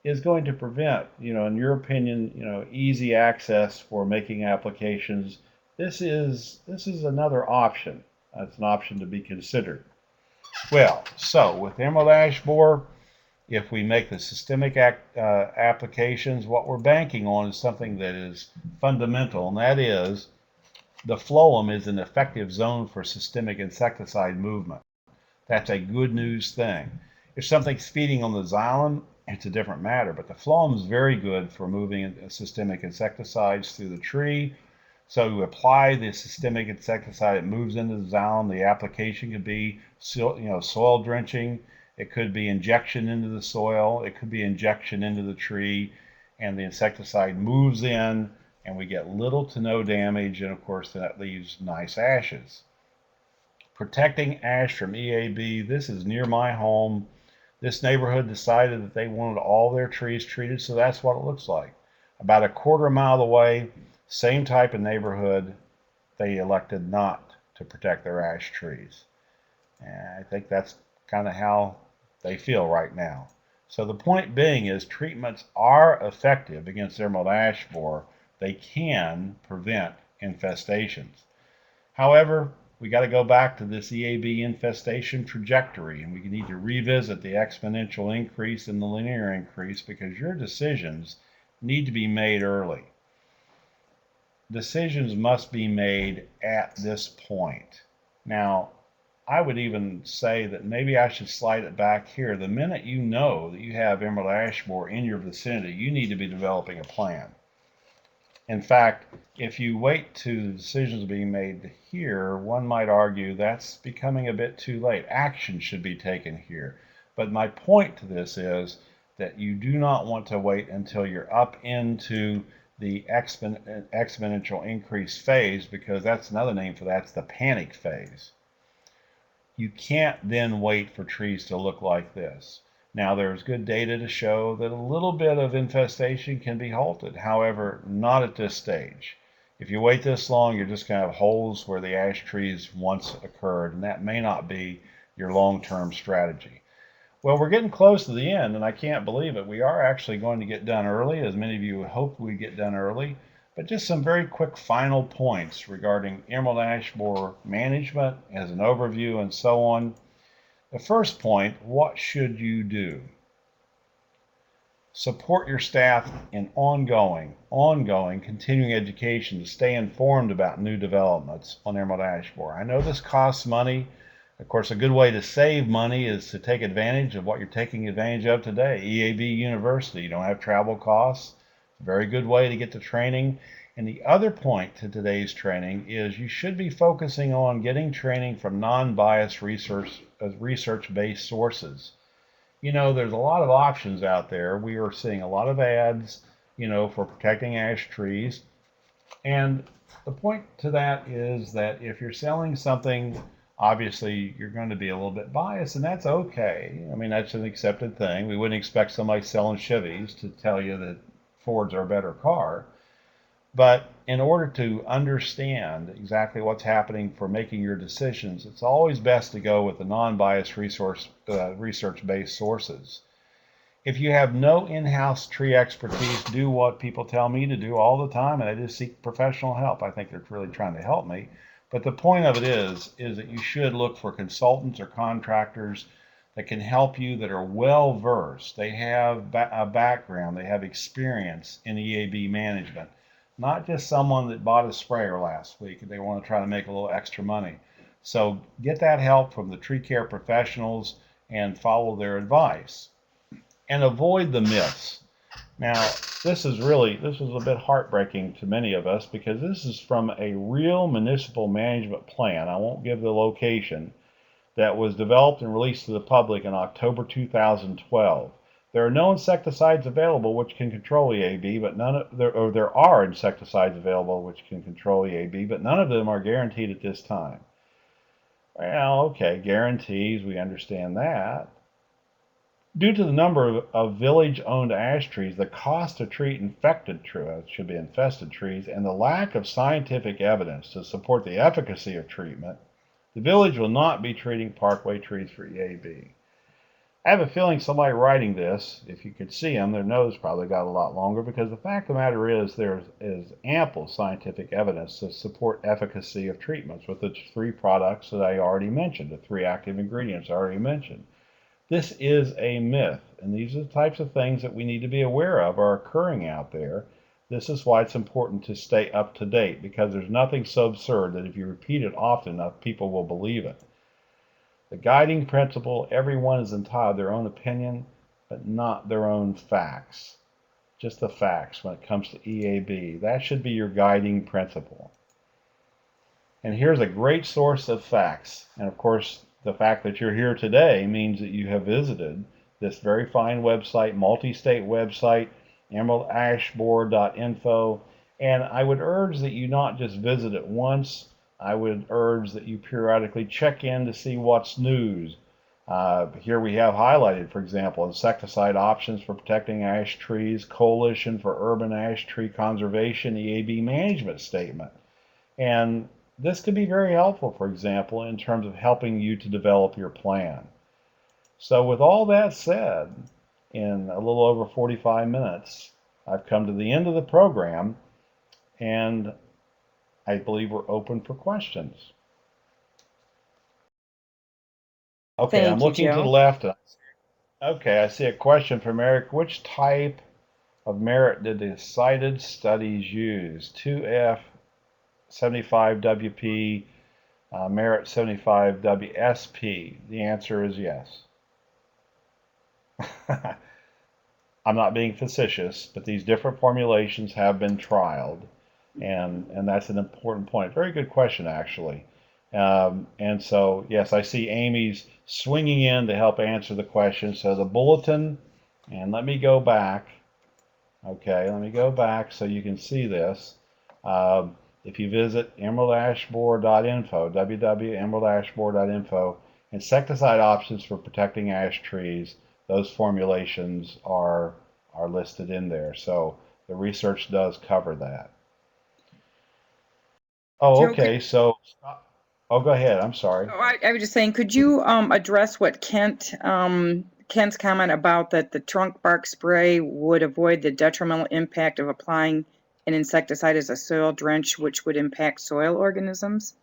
Speaker 2: is going to prevent, in your opinion, easy access for making applications, this is another option. It's an option to be considered. Well, so with emerald ash borer, if we make the systemic applications, what we're banking on is something that is fundamental, and that is the phloem is an effective zone for systemic insecticide movement. That's a good news thing. If something's feeding on the xylem, it's a different matter, but the phloem is very good for moving systemic insecticides through the tree. So you apply the systemic insecticide, it moves into the xylem. The application could be soil drenching, it could be injection into the soil, it could be injection into the tree, and the insecticide moves in, and we get little to no damage, and of course that leaves nice ashes. Protecting ash from EAB, this is near my home. This neighborhood decided that they wanted all their trees treated, so that's what it looks like. About a quarter mile away, same type of neighborhood, they elected not to protect their ash trees. And I think that's kind of how they feel right now. So the point being is treatments are effective against emerald ash borer. They can prevent infestations. However, we got to go back to this EAB infestation trajectory, and we need to revisit the exponential increase and the linear increase, because your decisions need to be made early. Decisions must be made at this point. Now, I would even say that maybe I should slide it back here. The minute you know that you have emerald ash borer in your vicinity, you need to be developing a plan. In fact, if you wait to the decisions being made here, one might argue that's becoming a bit too late. Action should be taken here. But my point to this is that you do not want to wait until you're up into the exponential increase phase, because that's another name for that's the panic phase. You can't then wait for trees to look like this. Now, there's good data to show that a little bit of infestation can be halted. However, not at this stage. If you wait this long, you're just going to have holes where the ash trees once occurred, and that may not be your long-term strategy. Well, we're getting close to the end, and I can't believe it. We are actually going to get done early, as many of you would hope we'd get done early. But just some very quick final points regarding emerald ash borer management as an overview and so on. The first point, what should you do? Support your staff in ongoing, continuing education to stay informed about new developments on emerald ash borer. I know this costs money. Of course, a good way to save money is to take advantage of what you're taking advantage of today. EAB University, you don't have travel costs. A very good way to get to training. And the other point to today's training is you should be focusing on getting training from non-biased research-based sources. There's a lot of options out there. We are seeing a lot of ads, for protecting ash trees. And the point to that is that if you're selling something, obviously you're going to be a little bit biased, and that's okay. I mean, that's an accepted thing. We wouldn't expect somebody selling Chevys to tell you that Fords are a better car. But in order to understand exactly what's happening for making your decisions, it's always best to go with the non-biased research-based sources. If you have no in-house tree expertise, do what people tell me to do all the time, and I just seek professional help. I think they're really trying to help me. But the point of it is that you should look for consultants or contractors that can help you, that are well-versed. They have a background, they have experience in EAB management. Not just someone that bought a sprayer last week and they want to try to make a little extra money. So get that help from the tree care professionals and follow their advice. And avoid the myths. Now, this is a bit heartbreaking to many of us, because this is from a real municipal management plan. I won't give the location, that was developed and released to the public in October 2012. There are no insecticides available which can control EAB, but there are insecticides available which can control EAB, but none of them are guaranteed at this time. Well, okay, guarantees, we understand that. Due to the number of village-owned ash trees, the cost to treat infested trees, and the lack of scientific evidence to support the efficacy of treatment, the village will not be treating parkway trees for EAB. I have a feeling somebody writing this, if you could see them, their nose probably got a lot longer, because the fact of the matter is there is ample scientific evidence to support efficacy of treatments with the 3 products that I already mentioned, the 3 active ingredients I already mentioned. This is a myth, and these are the types of things that we need to be aware of are occurring out there. This is why it's important to stay up to date, because there's nothing so absurd that if you repeat it often enough, people will believe it. The guiding principle, everyone is entitled to their own opinion, but not their own facts. Just the facts when it comes to EAB. That should be your guiding principle. And here's a great source of facts. And of course, the fact that you're here today means that you have visited this very fine website, multi-state website, emeraldashboard.info. And I would urge that you not just visit it once. I would urge that you periodically check in to see what's news. Here we have highlighted, for example, insecticide options for protecting ash trees, coalition for urban ash tree conservation, EAB management statement. And this could be very helpful, for example, in terms of helping you to develop your plan. So with all that said, in a little over 45 minutes, I've come to the end of the program, and I believe we're open for questions. Okay, I'm looking to the left. Okay, I see a question from Eric. Which type of merit did the cited studies use? 2F 75WP, merit 75WSP. The answer is yes. I'm not being facetious, but these different formulations have been trialed, and that's an important point. Very good question, actually. And so, yes, I see Amy's swinging in to help answer the question. So the bulletin, and let me go back. Okay, let me go back so you can see this. If you visit emeraldashboard.info, www.emeraldashboard.info, insecticide options for protecting ash trees, those formulations are listed in there. So the research does cover that. Oh, okay. So, oh, go ahead. I'm sorry.
Speaker 1: Oh, I was just saying, could you address what Kent's comment about that the trunk bark spray would avoid the detrimental impact of applying an insecticide as a soil drench, which would impact soil organisms?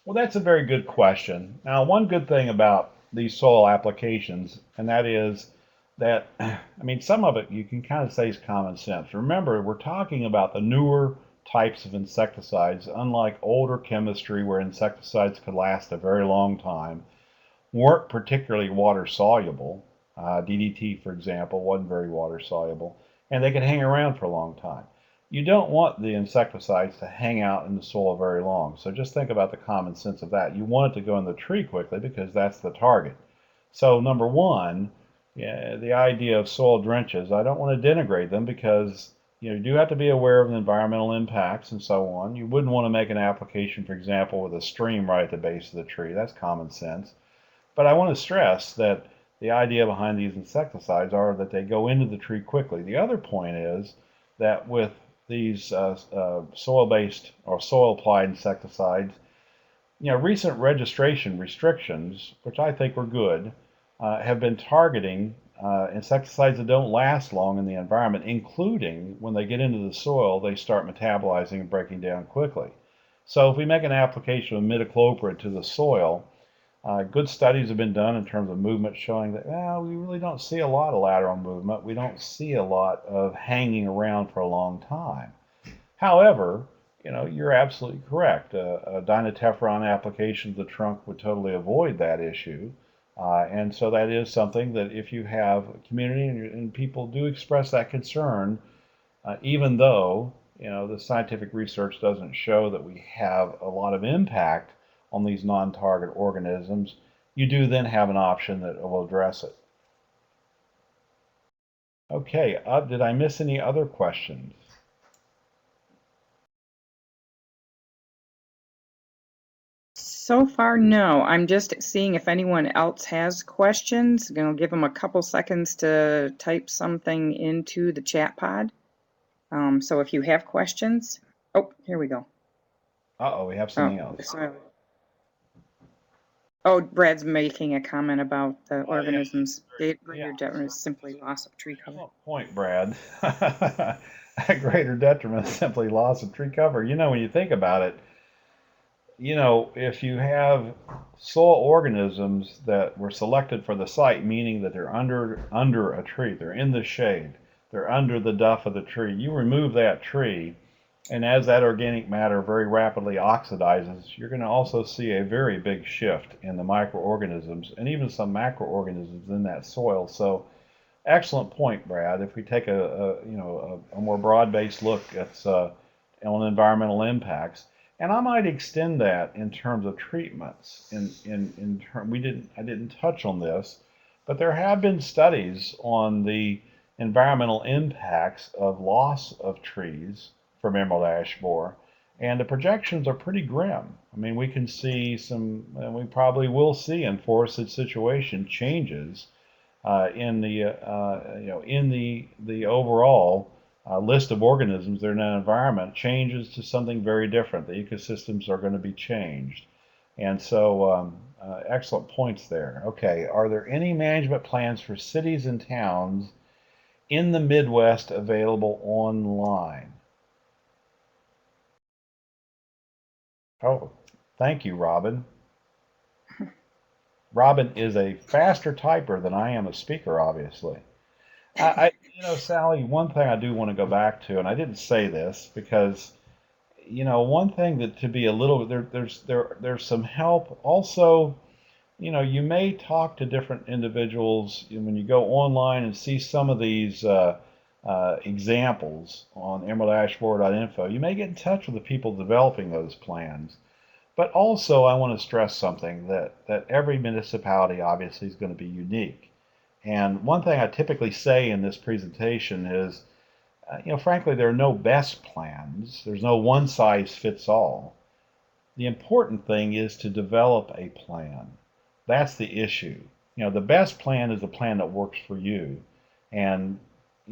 Speaker 2: Well, that's a very good question. Now, one good thing about these soil applications, and that is that, I mean, some of it you can kind of say is common sense. Remember, we're talking about the newer types of insecticides, unlike older chemistry where insecticides could last a very long time, weren't particularly water soluble. DDT, for example, wasn't very water soluble, and they could hang around for a long time. You don't want the insecticides to hang out in the soil very long. So just think about the common sense of that. You want it to go in the tree quickly because that's the target. So number one, yeah, the idea of soil drenches, I don't want to denigrate them because you do have to be aware of the environmental impacts and so on. You wouldn't want to make an application, for example, with a stream right at the base of the tree. That's common sense. But I want to stress that the idea behind these insecticides are that they go into the tree quickly. The other point is that with these soil-based or soil-applied insecticides, recent registration restrictions, which I think were good, have been targeting insecticides that don't last long in the environment, including when they get into the soil, they start metabolizing and breaking down quickly. So if we make an application of imidacloprid to the soil, good studies have been done in terms of movement showing that we really don't see a lot of lateral movement. We don't see a lot of hanging around for a long time. However, you're absolutely correct. A dinotefuran application to the trunk would totally avoid that issue. And so that is something that if you have a community and people do express that concern, even though the scientific research doesn't show that we have a lot of impact on these non-target organisms, you do then have an option that will address it. Okay, did I miss any other questions?
Speaker 1: So far, no. I'm just seeing if anyone else has questions. I'm going to give them a couple seconds to type something into the chat pod. So if you have questions, oh, here we go.
Speaker 2: Uh-oh, we have
Speaker 1: Oh,
Speaker 2: something else.
Speaker 1: Brad's making a comment about the
Speaker 2: Oh, yeah,
Speaker 1: organisms.
Speaker 2: yeah.
Speaker 1: Greater detriment is simply loss of tree cover.
Speaker 2: Excellent point, Brad. A greater detriment is simply loss of tree cover. When you think about it, if you have soil organisms that were selected for the site, meaning that they're under a tree, they're in the shade, they're under the duff of the tree, you remove that tree, and as that organic matter very rapidly oxidizes, you're going to also see a very big shift in the microorganisms and even some macroorganisms in that soil. So, excellent point, Brad. If we take a more broad-based look at on environmental impacts, and I might extend that in terms of treatments. I didn't touch on this, but there have been studies on the environmental impacts of loss of trees from emerald ash borer, and the projections are pretty grim. I mean, we can see some, and we probably will see in forested situation changes in the overall list of organisms that are in an environment changes to something very different. The ecosystems are going to be changed, and so excellent points there. Okay, are there any management plans for cities and towns in the Midwest available online? Oh, thank you, Robin. Robin is a faster typer than I am a speaker, obviously. Sally, one thing I do want to go back to, and I didn't say this because, one thing that to be a little there's some help. Also, you may talk to different individuals when you go online and see some of these examples on emeraldashborer.info. You may get in touch with the people developing those plans. But also, I want to stress something that every municipality obviously is going to be unique. And one thing I typically say in this presentation is, frankly, there are no best plans. There's no one size fits all. The important thing is to develop a plan. That's the issue. The best plan is the plan that works for you. And,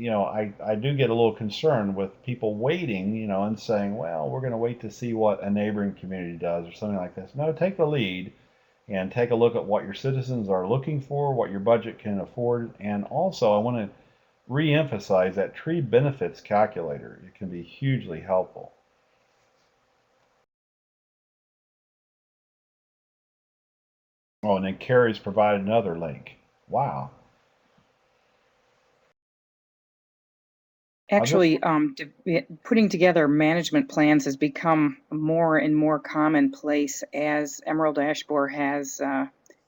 Speaker 2: I do get a little concerned with people waiting, and saying, well, we're going to wait to see what a neighboring community does or something like this. No, take the lead and take a look at what your citizens are looking for, what your budget can afford. And also, I want to re-emphasize that tree benefits calculator. It can be hugely helpful. Oh, and then Carrie's provided another link. Wow.
Speaker 1: Actually, putting together management plans has become more and more commonplace as emerald ash borer has,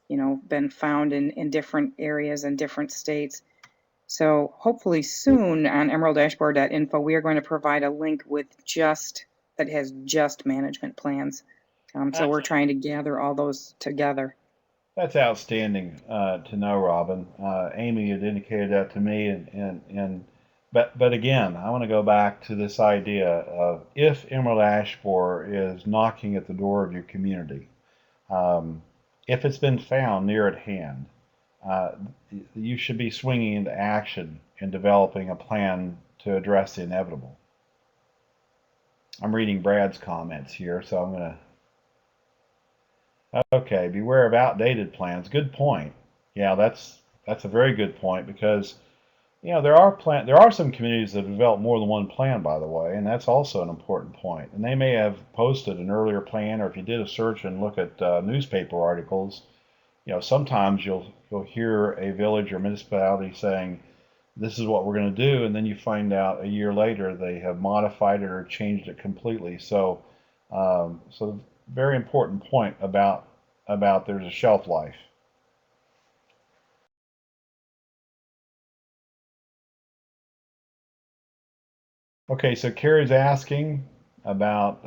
Speaker 1: been found in different areas and different states. So hopefully soon on emeraldashborer.info, we are going to provide a link with that has just management plans. So we're trying to gather all those together.
Speaker 2: That's outstanding to know, Robin. Amy had indicated that to me, but again, I want to go back to this idea of if emerald ash borer is knocking at the door of your community, if it's been found near at hand, uh, you should be swinging into action and developing a plan to address the inevitable. I'm reading Brad's comments here, so I'm going to. Okay, beware of outdated plans. Good point. Yeah, that's a very good point because there are some communities that develop more than one plan, by the way, and that's also an important point. And they may have posted an earlier plan, or if you did a search and look at newspaper articles, sometimes you'll hear a village or municipality saying, "This is what we're going to do," and then you find out a year later they have modified it or changed it completely. So very important point about there's a shelf life. Okay, so Carrie's asking about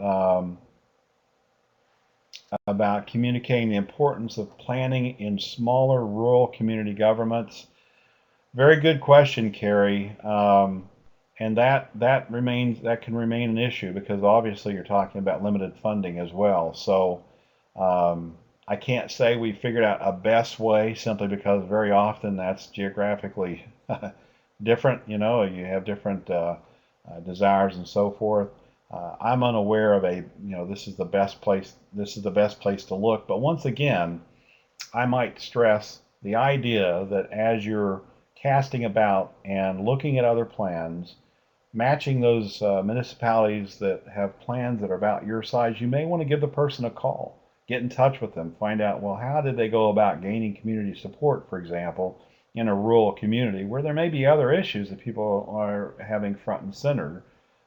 Speaker 2: about communicating the importance of planning in smaller rural community governments. Very good question, Carrie. And that can remain an issue because obviously you're talking about limited funding as well. So I can't say we figured out a best way simply because very often that's geographically different. You know, you have different desires and so forth. I'm unaware of this is the best place. This is the best place to look. But once again, I might stress the idea that as you're casting about and looking at other plans, matching those municipalities that have plans that are about your size, you may want to give the person a call. Get in touch with them. Find out, well, how did they go about gaining community support, for example, in a rural community where there may be other issues that people are having front and center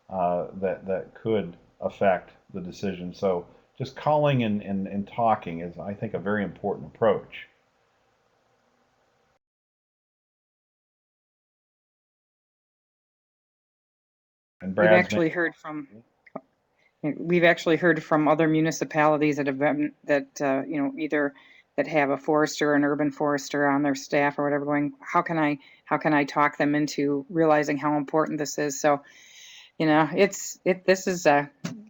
Speaker 2: that could affect the decision. So just calling and talking is, I think, a very important approach. And
Speaker 1: We've
Speaker 2: Brad's
Speaker 1: actually heard from we've actually heard from other municipalities that have been either that have a forester, an urban forester on their staff or whatever, going, how can I talk them into realizing how important this is? So, this is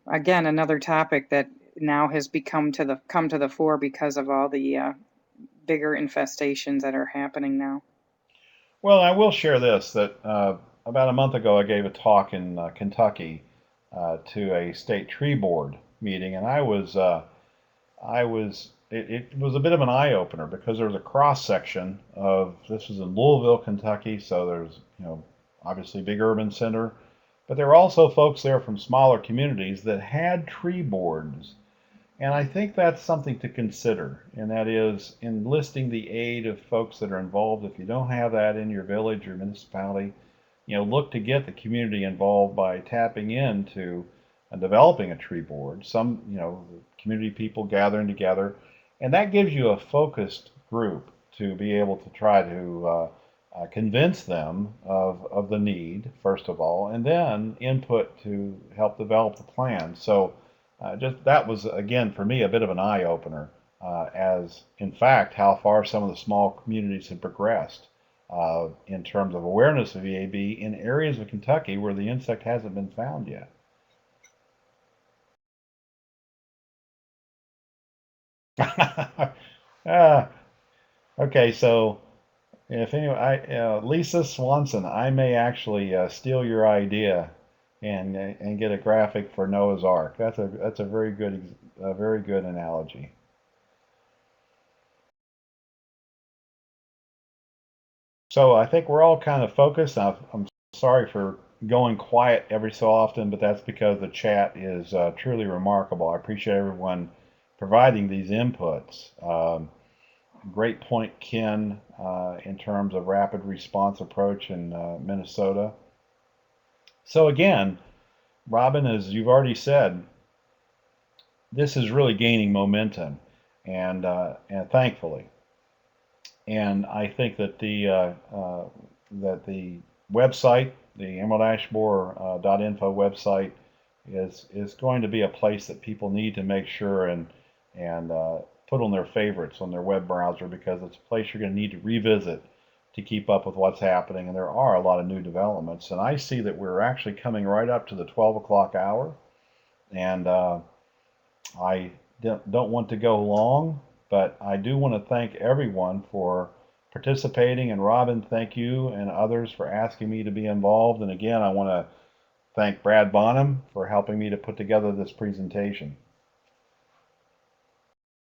Speaker 1: again another topic that now has come to the fore because of all the bigger infestations that are happening now.
Speaker 2: Well, I will share this that about a month ago I gave a talk in Kentucky to a state tree board meeting, and it was a bit of an eye opener because there was a cross section of this was in Louisville, Kentucky, so there's obviously big urban center, but there were also folks there from smaller communities that had tree boards. And I think that's something to consider, and that is enlisting the aid of folks that are involved. If you don't have that in your village or municipality, look to get the community involved by tapping into developing a tree board. Some, community people gathering together, and that gives you a focused group to be able to try to convince them of the need, first of all, and then input to help develop the plan. So just that was again for me a bit of an eye opener, as in fact how far some of the small communities have progressed in terms of awareness of EAB in areas of Kentucky where the insect hasn't been found yet. Ah, okay, so if anyone, Lisa Swanson, I may actually steal your idea and get a graphic for Noah's Ark. That's a very good analogy. So I think we're all kind of focused. I'm sorry for going quiet every so often, but that's because the chat is truly remarkable. I appreciate everyone providing these inputs. Great point, Ken, in terms of rapid response approach in Minnesota. So again, Robin, as you've already said, this is really gaining momentum, and thankfully. And I think that the website, the emerald-borer.info website, is going to be a place that people need to make sure and put on their favorites on their web browser, because it's a place you're going to need to revisit to keep up with what's happening. And there are a lot of new developments. And I see that we're actually coming right up to the 12 o'clock hour. And I don't want to go long, but I do want to thank everyone for participating. And Robin, thank you and others for asking me to be involved. And again, I want to thank Brad Bonham for helping me to put together this presentation.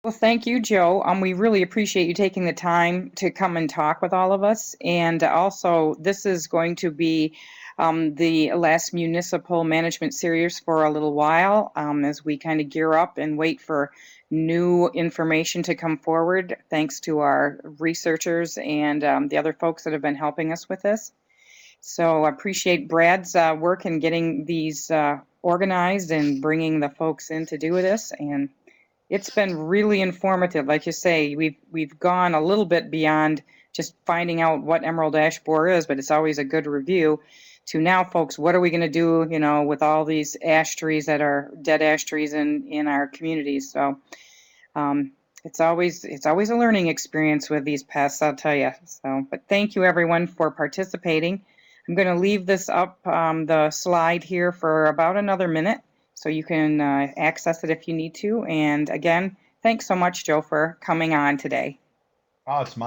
Speaker 1: Well, thank you, Joe. We really appreciate you taking the time to come and talk with all of us. And also, this is going to be the last municipal management series for a little while, as we kind of gear up and wait for new information to come forward, thanks to our researchers and the other folks that have been helping us with this. So I appreciate Brad's work in getting these organized and bringing the folks in to do this. And it's been really informative. Like you say, we've gone a little bit beyond just finding out what emerald ash borer is, but it's always a good review. To now, folks, what are we going to do, with all these ash trees that are dead ash trees in our communities? So It's always a learning experience with these pests, I'll tell you. So, but thank you everyone for participating. I'm going to leave this up, the slide here for about another minute, so you can access it if you need to. And again, thanks so much, Joe, for coming on today.
Speaker 2: Oh, it's my